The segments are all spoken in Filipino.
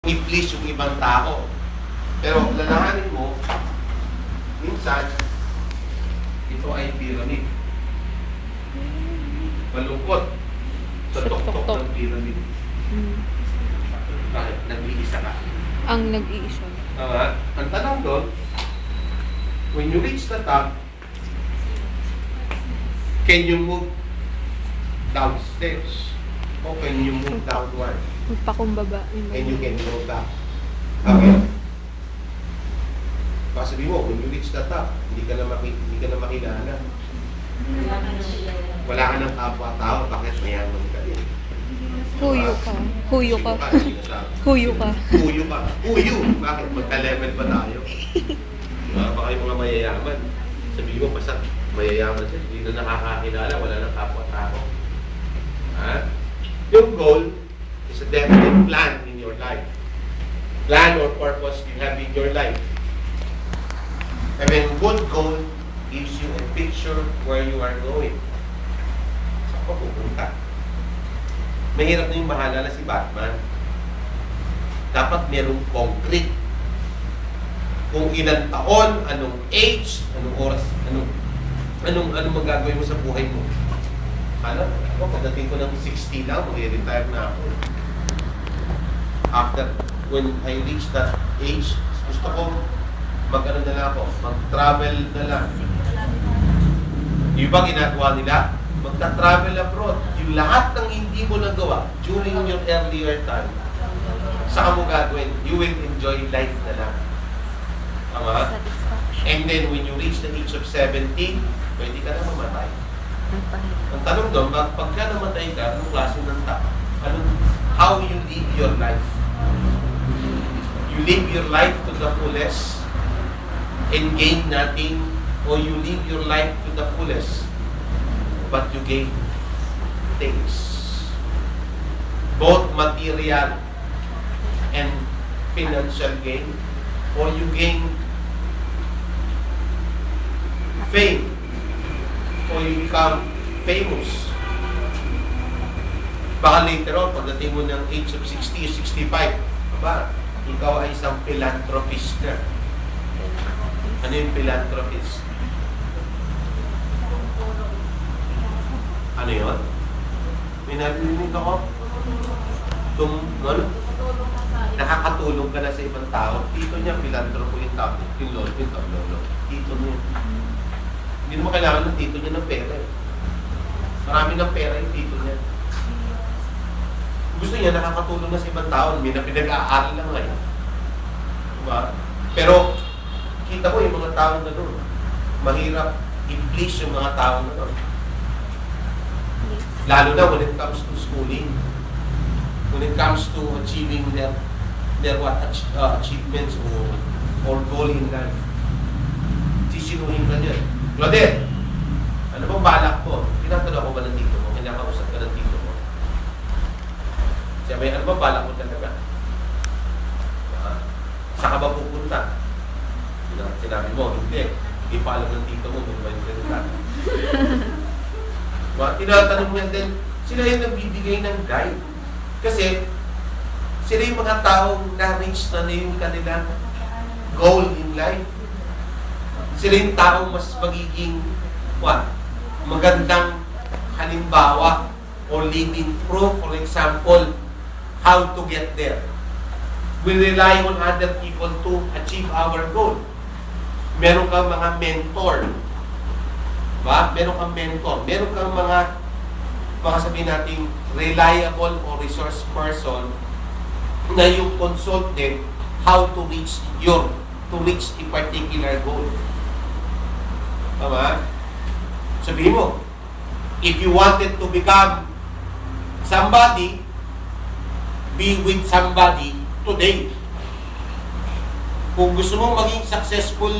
i-please yung ibang tao. Pero lalahanin mo, minsan, ito ay pyramid. Malungkot sa tuktok ng pyramid. Bakit? Nag-iisa ka. Ang nag-iisa. Ang tanong doon, when you reach the top, can you move downstairs? O can you move downward? Magpakumbaba. And you can go back. Okay? Baka sabihin mo, when you reach the top, hindi ka na makilala. Wala ka ng kapwa-tao, bakit mayaman ka din? Huyo ka. Huyo ka. Sinasabi. Huyo ka. Huyo ka. Huyo! Bakit? Magka-level ba tayo? Baka yung mga mayayaman. Sabihin mo, basta mayayaman siya, hindi na nakakakilala, wala ng kapwa-tao. Yung goal is a definite plan in your life. Plan or purpose you have in your life. And then good goal gives you a picture where you are going. Saan ka pupunta? Mahirap na yung mahalala si Batman. Dapat merong concrete. Kung ilang taon, anong age, anong oras, anong magagawin mo sa buhay mo. Alam, ako pagdating ko ng 60 lang, mag-retire na ako. After, when I reach that age, gusto ko mag-ano na lang ako, mag-travel na lang. Yung ba ginagawa nila? Magta-travel abroad. Yung lahat ng hindi mo nagawa during your earlier time, saka mo gagawin, you will enjoy life na lang. Tama? And then when you reach the age of 70, pwede ka na mamatay. Ang tanong doon, pagka namatay ka, anong klase ng tao? How you live your life? You live your life to the fullest and gain nothing, or you live your life to the fullest but you gain things. Both material and financial gain, or you gain fame, or you become famous. Baka later on, pagdating mo ng age of 60 or 65, ikaw ay isang philanthropist na. Ano yung philanthropist? Ano yun? May narinig ako? Nakakatulong ka na sa ibang tao. Tito niya, philanthropo yung tao. Yung lolo. Tito niya. Hindi naman kailangan ng tito niya ng pera. Marami ng pera yung tito niya. Gusto niya, nakakatulong na sa ibang tao. May na pinag-aaral lang ngayon. Diba? Pero, kita mo yung mga tao na doon. Mahirap i-please yung mga tao na doon. Lalo na when it comes to schooling. When it comes to achieving their achievements or goal in life. Sisinuhin ka dyan. Claudette, ano bang balak mo? Tinatanong ko ba ng tito mo? Kinakausap ka ng tito mo? Sabi, ano bang balak mo talaga? Saan ka ba pupunta? Sinabi mo, hindi. Hindi pa alam ng tito mo, may ka. Tinatanong niya din, sila yung nagbibigay ng guide. Kasi, sila yung mga taong na-reach na yung kanilang goal in life. Sila yung taong mas magiging magandang halimbawa or living proof, for example, how to get there. We rely on other people to achieve our goal. Meron kang mga mentor. Meron kang mentor. Meron kang mga sabihin natin, reliable or resource person na yung consult them how to reach a particular goal. Tama? Sabihin mo, if you wanted to become somebody, be with somebody today. Kung gusto mong maging successful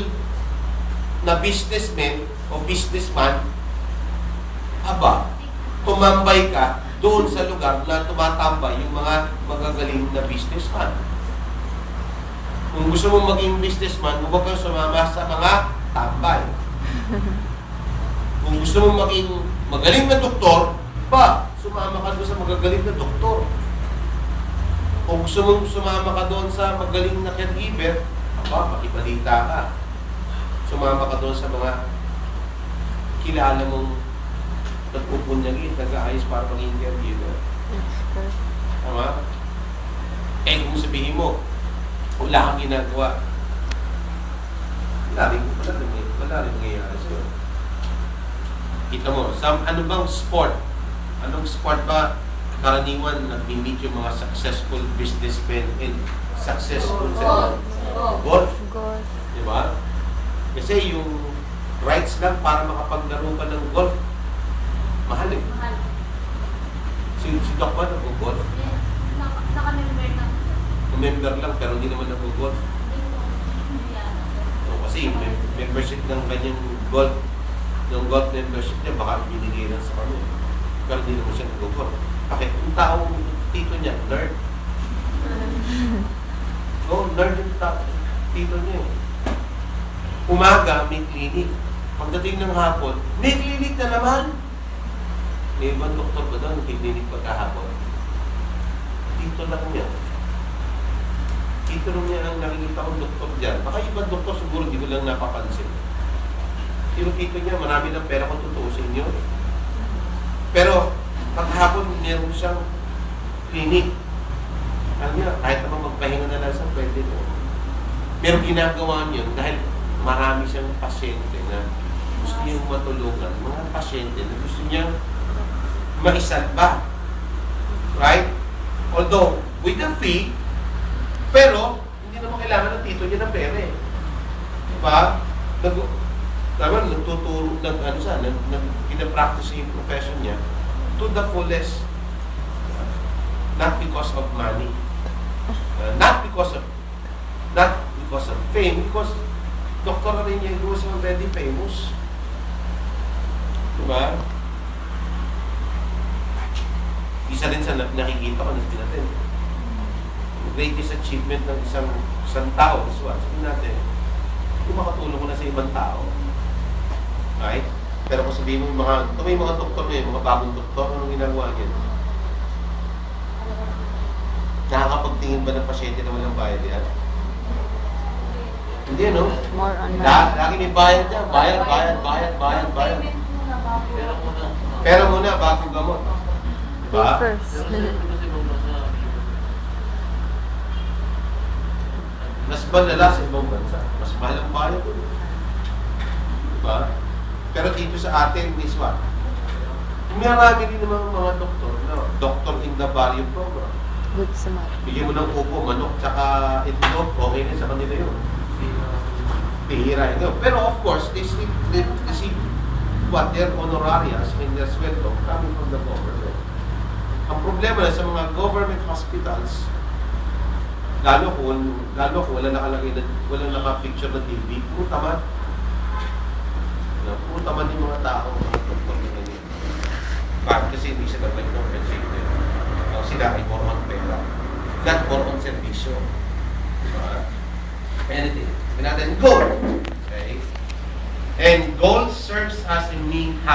na businessman o businessman, tumambay ka doon sa lugar na tumatambay yung mga magagaling na businessman. Kung gusto mong maging businessman, huwag kang sumama sa mga tambay. Kung gusto mong maging magaling na doktor, sumama ka doon sa magagaling na doktor. Kung gusto mong sumama ka doon sa magaling na caregiver, makibalita ka. Sumama ka doon sa mga kilala mong nagpupunyagi, nag-aayos para maging caregiver. Yes, sir. Tama? Eh, kung sabihin mo, wala kang ginagawa, wala rin nangyayari sa'yo. Kita mo, ano bang sport? Anong sport ba karaniwan nag-meet yung mga successful businessmen and successful sa golf? Golf. Di ba? Kasi yung rights lang para makapaglaro ka ng golf, mahal eh. Si Doc ba nag-golf? Naka-member na. Member lang pero hindi naman nag-golf. Kasi membership ng kanyang golf, ng golf membership niya, baka binigay lang sa kanya. Pero hindi naman siya nag-golf. Bakit? Yung taong tito niya, nerd. No, nerd yung tito niya eh. Umaga, may clinic. Pagdating ng hapon, may clinic na naman. May ibang doktor ba doon, may clinic pagkahapon? Tito lang niya. Tito lang niya ang nakikita kong doktor dyan. Baka ibang doktor siguro hindi ko lang napapansin. Pero tito niya, marami ng pera kung tutuusin niyo. Pero, paghapon, meron siyang clinic. Alam niya, kahit naman magpahinga na lang sa pwede mo. Pero ginagawa niyo dahil marami siyang pasyente na gusto niyang matulungan. Mga pasyente na gusto niyang maisalba. Right? Although, with the fee, pero, hindi naman kailangan ng tito niya ng pera eh. Diba? Nagtuturo, pinapractice niya yung profession niya to the fullest. Not because of money. Not because of fame, because doktor rin niya, he was already famous. Diba? Isa rin sa nakikita ko natin. Greatest achievement ng isang tao is what? Sabihin natin, kung makatulong ko na sa ibang tao. Right? Pero kung sabihin mo, may mga doktor niya, mga bagong doktor, anong ginagawa niya? Nakakapagtingin ba ng pasyente na walang bayad yan? Hindi, no? More on Lagi may bayad yan. Bayad. Payment muna bago. Pero muna, bago gamot. Diba? First. Mas malala sa ibang bansa. Mas mahal ang bayad doon. Diba? Pero dito sa atin, is what? Marami din naman mga doktor, no? Doctor in the value program. Good sa math. Bigyan mo ng upo, manok, tsaka itlog, okay na sa kanila yun. Pihira yun. Pero of course, they receive what their honorarias and their sweldo coming from the government. Ang problema na sa mga government hospitals, lalo kung wala nakalagay na, wala naka-picture na TV, puro tamad. Puro tamad yung mga tao, mga doktor na ganyan. Bakit kasi hindi sila nag-compensate? Sila ay more on pera, not more on servisyo. Diba? Anything. Sabi natin, gold. Okay? And gold serves as a mean how